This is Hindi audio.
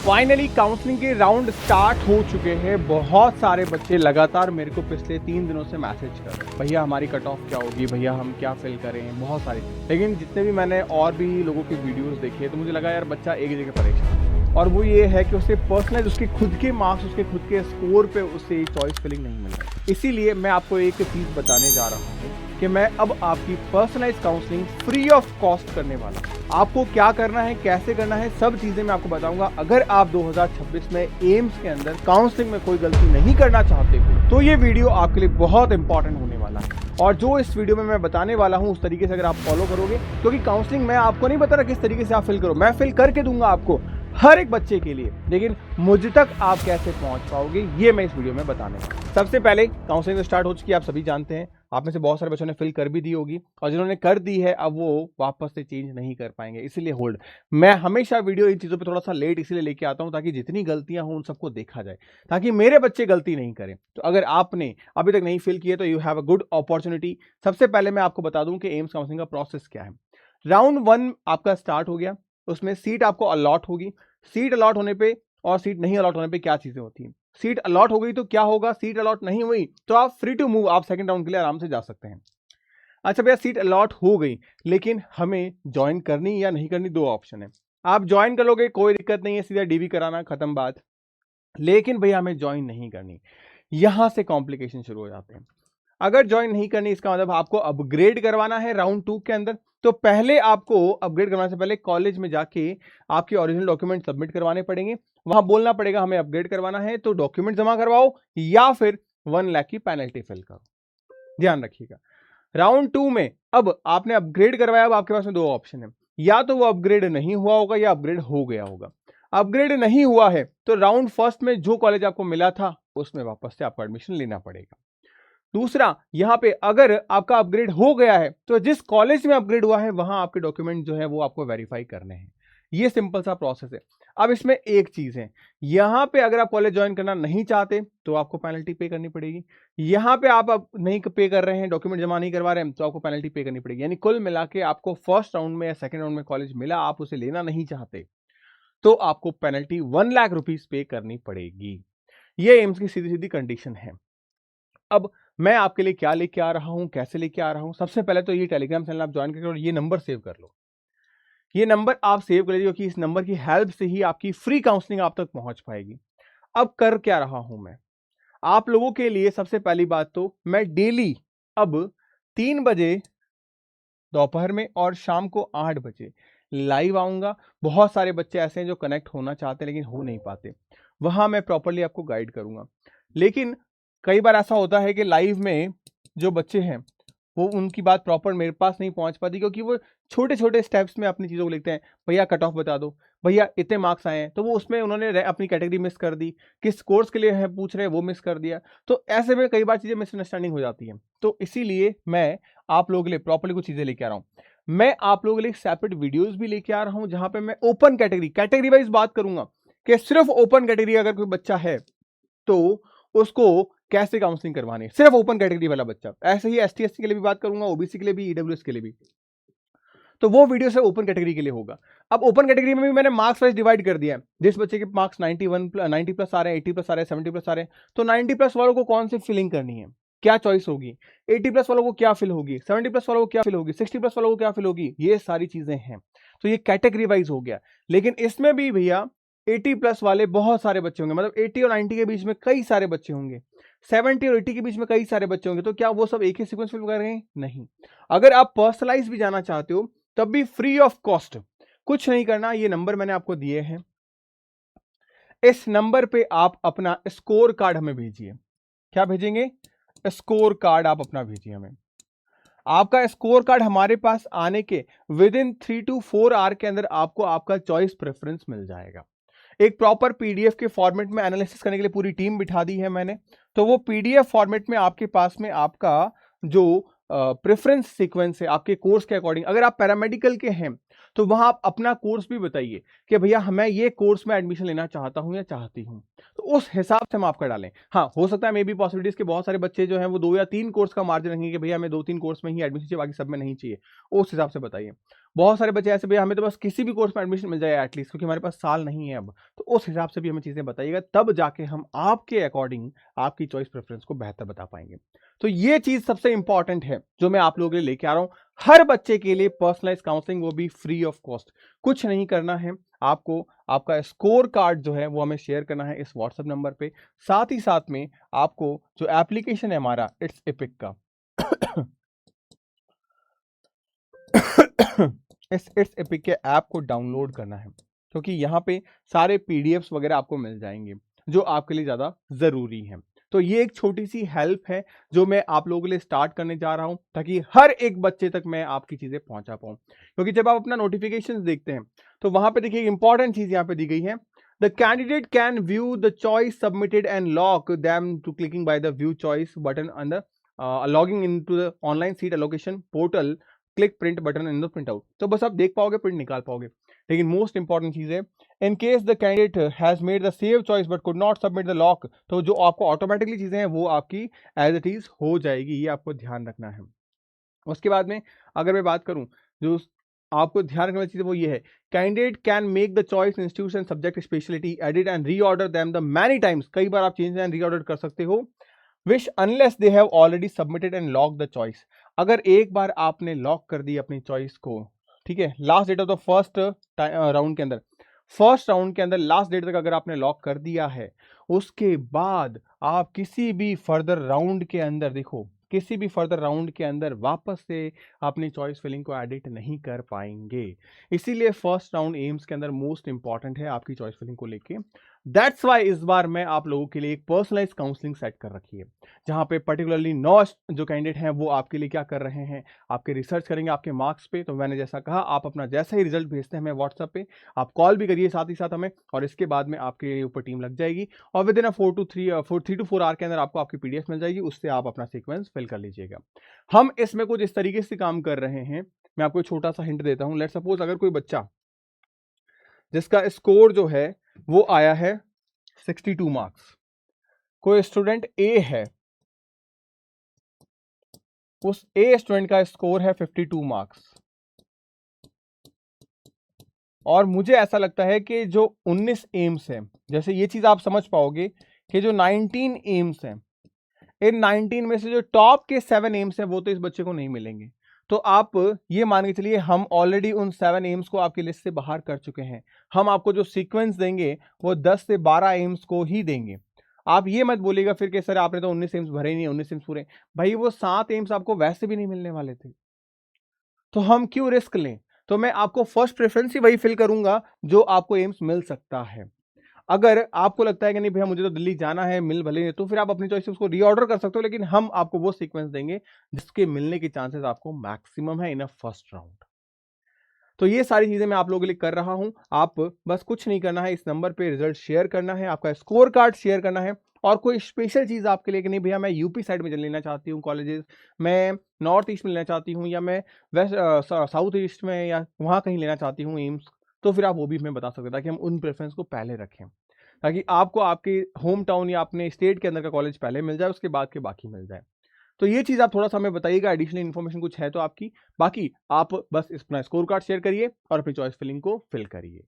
फाइनली काउंसलिंग के राउंड स्टार्ट हो चुके हैं। बहुत सारे बच्चे लगातार मेरे को पिछले 3 दिनों से मैसेज कर रहे हैं, भैया हमारी कट ऑफ क्या होगी, भैया हम क्या फिल करें, बहुत सारे। लेकिन जितने भी मैंने और भी लोगों के वीडियोस देखे तो मुझे लगा यार बच्चा एक जगह परेशान, और वो ये है कि उसे पर्सनलाइज उसके खुद के मार्क्स, उसके खुद के स्कोर पे उसे चॉइस फिलिंग नहीं मिल रहा। इसीलिए मैं आपको एक चीज़ बताने जा रहा हूँ कि मैं अब आपकी personalize counselling free of cost करने वाला हूँ। आपको क्या करना है, कैसे करना है, सब चीजें मैं आपको बताऊंगा। अगर आप 2026 में एम्स के अंदर काउंसलिंग में कोई गलती नहीं करना चाहते हो तो ये वीडियो आपके लिए बहुत इंपॉर्टेंट होने वाला है। और जो इस वीडियो में मैं बताने वाला हूं उस तरीके से अगर आप फॉलो करोगे, क्योंकि काउंसलिंग मैं आपको नहीं बता रहा किस तरीके से आप फिल करो, मैं फिल करके दूंगा आपको हर एक बच्चे के लिए, लेकिन मुझ तक आप कैसे पहुंच पाओगे ये मैं इस वीडियो में बताने वाला हूं। सबसे पहले काउंसलिंग स्टार्ट हो चुकी है, आप सभी जानते हैं। आप में से बहुत सारे बच्चों ने फिल कर भी दी होगी, और जिन्होंने कर दी है अब वो वापस से चेंज नहीं कर पाएंगे, इसीलिए होल्ड। मैं हमेशा वीडियो इन चीज़ों पे थोड़ा सा लेट इसलिए लेके आता हूं ताकि जितनी गलतियां हों उन सबको देखा जाए, ताकि मेरे बच्चे गलती नहीं करें। तो अगर आपने अभी तक नहीं फिल किए तो you have a good opportunity. सबसे पहले मैं आपको बता दूं कि एम्स काउंसलिंग का प्रोसेस क्या है। राउंड 1 आपका स्टार्ट हो गया, उसमें सीट आपको अलॉट होगी। सीट अलॉट होने पे और सीट नहीं अलॉट होने पे क्या चीजें होती हैं। सीट अलॉट हो गई तो क्या होगा, सीट अलॉट नहीं हुई तो आप फ्री टू मूव, आप सेकंड राउंड के लिए आराम से जा सकते हैं। अच्छा भैया सीट अलॉट हो गई, लेकिन हमें ज्वाइन करनी या नहीं करनी, दो ऑप्शन है। आप ज्वाइन कर लोगे कोई दिक्कत नहीं है, सीधा डीवी कराना, खत्म बात। लेकिन भैया हमें ज्वाइन नहीं करनी, यहां से कॉम्प्लिकेशन शुरू हो जाते हैं। अगर ज्वाइन नहीं करनी इसका मतलब आपको अपग्रेड करवाना है राउंड 2 के अंदर, तो पहले आपको अपग्रेड करवाने से पहले कॉलेज में जाके आपके ओरिजिनल डॉक्यूमेंट सबमिट करवाने पड़ेंगे। वहां बोलना पड़ेगा हमें अपग्रेड करवाना है, तो डॉक्यूमेंट जमा करवाओ या फिर 1 लाख की पेनल्टी फिल करो। ध्यान रखिएगा। राउंड 2 में अब आपने अपग्रेड करवाया, अब आपके पास में दो ऑप्शन है, या तो वो अपग्रेड नहीं हुआ होगा या अपग्रेड हो गया होगा। अपग्रेड नहीं हुआ है तो राउंड फर्स्ट में जो कॉलेज आपको मिला था उसमें वापस से आपको एडमिशन लेना पड़ेगा। दूसरा, यहां पे अगर आपका अपग्रेड हो गया है तो जिस कॉलेज में अपग्रेड हुआ है वहां आपके डॉक्यूमेंट जो है वो आपको वेरीफाई करने हैं। ये सिंपल सा प्रोसेस है। अब इसमें एक चीज है, यहां पे अगर आप कॉलेज ज्वाइन करना नहीं चाहते तो आपको पेनल्टी पे करनी पड़ेगी। यहां पे आप अब नहीं पे कर रहे हैं, डॉक्यूमेंट जमा नहीं करवा रहे हैं, तो आपको पेनल्टी पे करनी पड़ेगी। यानी कुल मिला के आपको फर्स्ट राउंड में या सेकंड राउंड में कॉलेज मिला, आप उसे लेना नहीं चाहते तो आपको पेनल्टी 1 लाख रुपीस पे करनी पड़ेगी। ये एम्स की सीधी सीधी कंडीशन है। अब मैं आपके लिए क्या लेके आ रहा हूं, कैसे लेके आ रहा हूं, सबसे पहले तो ये टेलीग्राम चैनल आप ज्वाइन करके और ये नंबर सेव कर लो। ये नंबर आप सेव कर लीजिए, क्योंकि इस नंबर की हेल्प से ही आपकी फ्री काउंसलिंग आप तक पहुंच पाएगी। अब कर क्या रहा हूं मैं आप लोगों के लिए, सबसे पहली बात तो मैं डेली अब 3 बजे दोपहर में और शाम को 8 बजे लाइव आऊंगा। बहुत सारे बच्चे ऐसे हैं जो कनेक्ट होना चाहते हैं लेकिन हो नहीं पाते, वहां मैं प्रॉपरली आपको गाइड करूंगा। लेकिन कई बार ऐसा होता है कि लाइव में जो बच्चे हैं वो उनकी बात प्रॉपर मेरे पास नहीं पहुंच पाती, क्योंकि वो छोटे छोटे स्टेप्स में अपनी चीज़ों को लिखते हैं। भैया कट ऑफ बता दो, भैया इतने मार्क्स आए हैं, तो वो उसमें उन्होंने अपनी कैटेगरी मिस कर दी, किस कोर्स के लिए है पूछ रहे हैं वो मिस कर दिया। तो ऐसे में कई बार चीज़ें मिसअंडरस्टैंडिंग हो जाती है। तो इसीलिए मैं आप लोगों के लिए प्रॉपरली कुछ चीज़ें लेके आ रहा हूँ। मैं आप लोगों के लिए सेपरेट वीडियोज भी लेके आ रहा हूँ, जहां पे मैं ओपन कैटेगरी वाइज बात करूंगा कि सिर्फ ओपन कैटेगरी अगर कोई बच्चा है तो उसको कैसे काउंसलिंग करवानी है, सिर्फ ओपन कैटेगरी वाला बच्चा। ऐसे ही एसटी एससी के लिए भी बात करूंगा, ओबीसी के लिए भी, ईडब्ल्यूएस के लिए भी। तो वो वीडियो से ओपन कैटेगरी के लिए होगा। अब ओपन कैटेगरी में भी मैंने मार्क्स वाइज डिवाइड कर दिया है। जिस बच्चे के मार्क्स 90 प्लस आ रहे हैं, 80 प्लस आ रहे हैं, 70 प्लस आ रहे हैं, तो 90 प्लस वालों को कौन सी फिलिंग करनी है, क्या चॉइस होगी, 80 प्लस वालों को क्या फिल होगी, 70 प्लस वालों को क्या फिल होगी, 60 प्लस वालों को क्या फिल होगी, ये सारी चीजें हैं। तो ये कैटेगरी वाइज हो गया। लेकिन इसमें भी भैया 80 प्लस वाले बहुत सारे बच्चे होंगे, मतलब 80 और 90 के बीच में कई सारे बच्चे होंगे, 70 और 80 के बीच में कई सारे बच्चे होंगे। तो क्या वो सब एक ही सीक्वेंस फिल कर रहे हैं? नहीं। अगर आप पर्सनलाइज भी जाना चाहते हो तब भी फ्री ऑफ कॉस्ट, कुछ नहीं करना। ये नंबर मैंने आपको दिए हैं, इस नंबर पे आप अपना स्कोर कार्ड हमें भेजिए। क्या भेजेंगे? स्कोर कार्ड आप अपना भेजिए हमें। आपका स्कोर कार्ड हमारे पास आने के विद इन 3 to 4 आवर के अंदर आपको आपका चॉइस प्रेफरेंस मिल जाएगा। एक प्रॉपर पीडीएफ के फॉर्मेट में एनालिसिस करने के लिए पूरी टीम बिठा दी है मैंने। तो वो पीडीएफ फॉर्मेट में आपके पास में आपका जो प्रेफरेंस सीक्वेंस है आपके कोर्स के अकॉर्डिंग, अगर आप पैरामेडिकल के हैं तो वहां आप अपना कोर्स भी बताइए कि भैया मैं ये कोर्स में एडमिशन लेना चाहता हूं या चाहती हूं, तो उस हिसाब से हम आपका डालें। हाँ, हो सकता है मे बी पॉसिबिलिटीज के बहुत सारे बच्चे जो हैं वो 2 या 3 कोर्स का मार्जिन रखेंगे कि भैया हमें 2-3 कोर्स में ही एडमिशन चाहिए, बाकी सब में नहीं चाहिए, उस हिसाब से बताइए। बहुत सारे बच्चे ऐसे, भैया हमें तो बस किसी भी कोर्स में एडमिशन मिल जाए एटलीस्ट, क्योंकि हमारे पास साल नहीं है अब, तो उस हिसाब से भी हमें चीज़ें बताइएगा, तब जाके हम आपके अकॉर्डिंग आपकी चॉइस प्रेफरेंस को बेहतर बता पाएंगे। तो ये चीज़ सबसे इंपॉर्टेंट है जो मैं आप लोगों के लिए लेके आ रहा हूँ, हर बच्चे के लिए पर्सनलाइज काउंसलिंग, वो भी फ्री ऑफ कॉस्ट। कुछ नहीं करना है आपको, आपका स्कोर कार्ड जो है वो हमें शेयर करना है इस व्हाट्सएप नंबर पे। साथ ही साथ में आपको जो एप्लीकेशन है हमारा इट्स एपिक का इस इट्स एपिक के ऐप को डाउनलोड करना है, क्योंकि यहाँ पे सारे पीडीएफ्स वगैरह आपको मिल जाएंगे जो आपके लिए ज़्यादा ज़रूरी हैं। तो ये एक छोटी सी हेल्प है जो मैं आप लोगों के लिए स्टार्ट करने जा रहा हूँ, ताकि हर एक बच्चे तक मैं आपकी चीज़ें पहुंचा पाऊँ। क्योंकि जब आप अपना नोटिफिकेशन देखते हैं तो वहां पे देखिए इंपॉर्टेंट चीज़ यहाँ पे दी गई है, the candidate can view the choice submitted and lock them to clicking by the view choice button under logging in to the online seat allocation portal, click print button in the print out. तो बस आप देख पाओगे, प्रिंट निकाल पाओगे। लेकिन मोस्ट इंपॉर्टेंट चीज है, in case the candidate has made the save choice but could not submit the lock, तो जो आपको ऑटोमेटिकली चीजें हैं वो आपकी एज इट इज हो जाएगी, ये आपको ध्यान रखना है। उसके बाद में अगर मैं बात करूं, जो आपको ध्यान रखने वाली चीज है वो ये है, candidate can make the choice institution subject speciality edit and reorder them the many times, कई बार आप चेंज एंड रीऑर्डर कर सकते हो, wish unless they have already submitted and lock the choice. अगर एक बार आपने लॉक कर दी अपनी चॉइस को, ठीक है, last date of the first round के अंदर, फर्स्ट राउंड के अंदर लास्ट डेट तक अगर आपने लॉक कर दिया है, उसके बाद आप किसी भी फर्दर राउंड के अंदर, देखो किसी भी फर्दर राउंड के अंदर वापस से अपनी चॉइस फिलिंग को एडिट नहीं कर पाएंगे। इसीलिए फर्स्ट राउंड एम्स के अंदर मोस्ट इंपॉर्टेंट है आपकी चॉइस फिलिंग को लेके। दैट्स वाई इस बार मैं आप लोगों के लिए एक पर्सनलाइज काउंसलिंग सेट कर रखी है, जहां पे पर्टिकुलरली 9 जो कैंडिडेट हैं वो आपके लिए क्या कर रहे हैं, आपके रिसर्च करेंगे आपके मार्क्स पे। तो मैंने जैसा कहा, आप अपना जैसा ही रिजल्ट भेजते हैं हमें व्हाट्सएप पे, आप कॉल भी करिए साथ ही साथ हमें, और इसके बाद में आपके ऊपर टीम लग जाएगी और विद इन 3 to 4 आवर के अंदर आपको आपकी पीडीएफ मिल जाएगी, उससे आप अपना सीक्वेंस फिल कर लीजिएगा। हम इसमें कुछ इस तरीके से काम कर रहे हैं, मैं आपको एक छोटा सा हिंट देता हूं। लेट्स सपोज अगर कोई बच्चा जिसका स्कोर जो है वो आया है 62 मार्क्स, कोई स्टूडेंट ए है, उस ए स्टूडेंट का स्कोर है 52 मार्क्स, और मुझे ऐसा लगता है कि जो 19 एम्स है, जैसे ये चीज आप समझ पाओगे कि जो 19 एम्स हैं, इन 19 में से जो टॉप के 7 एम्स हैं वो तो इस बच्चे को नहीं मिलेंगे। तो आप ये मान के चलिए हम ऑलरेडी उन 7 एम्स को आपकी लिस्ट से बाहर कर चुके हैं। हम आपको जो सीक्वेंस देंगे वो 10 से 12 एम्स को ही देंगे। आप ये मत बोलिएगा फिर कि सर आपने तो 19 एम्स भरे ही नहीं, 19 एम्स पूरे। भाई वो 7 एम्स आपको वैसे भी नहीं मिलने वाले थे, तो हम क्यों रिस्क लें। तो मैं आपको फर्स्ट प्रेफरेंस ही वही फिल करूंगा जो आपको एम्स मिल सकता है। अगर आपको लगता है कि नहीं भैया मुझे तो दिल्ली जाना है, मिल भले नहीं, तो फिर आप अपनी चॉइस से उसको रीऑर्डर कर सकते हो, लेकिन हम आपको वो सीक्वेंस देंगे जिसके मिलने के चांसेस आपको मैक्सिमम है इन अ फर्स्ट राउंड। तो ये सारी चीजें मैं आप लोगों के लिए कर रहा हूं। आप बस कुछ नहीं करना है, इस नंबर पे रिजल्ट शेयर करना है, आपका स्कोर कार्ड शेयर करना है, और कोई स्पेशल चीज आपके लिए कि नहीं भैया मैं यूपी साइड में लेना चाहती हूँ कॉलेजेस, मैं नॉर्थ ईस्ट में लेना चाहती हूँ, या मैं वेस्ट साउथ ईस्ट में या वहां कहीं लेना चाहती हूँ एम्स, तो फिर आप वो भी हमें बता सकते हैं, ताकि हम उन प्रेफरेंस को पहले रखें, ताकि आपको आपके होम टाउन या अपने स्टेट के अंदर का कॉलेज पहले मिल जाए, उसके बाद के बाकी मिल जाए। तो ये चीज आप थोड़ा सा हमें बताइएगा, एडिशनल इन्फॉर्मेशन कुछ है तो आपकी, बाकी आप बस अपना स्कोर कार्ड शेयर करिए और अपनी चॉइस फिलिंग को फिल करिए।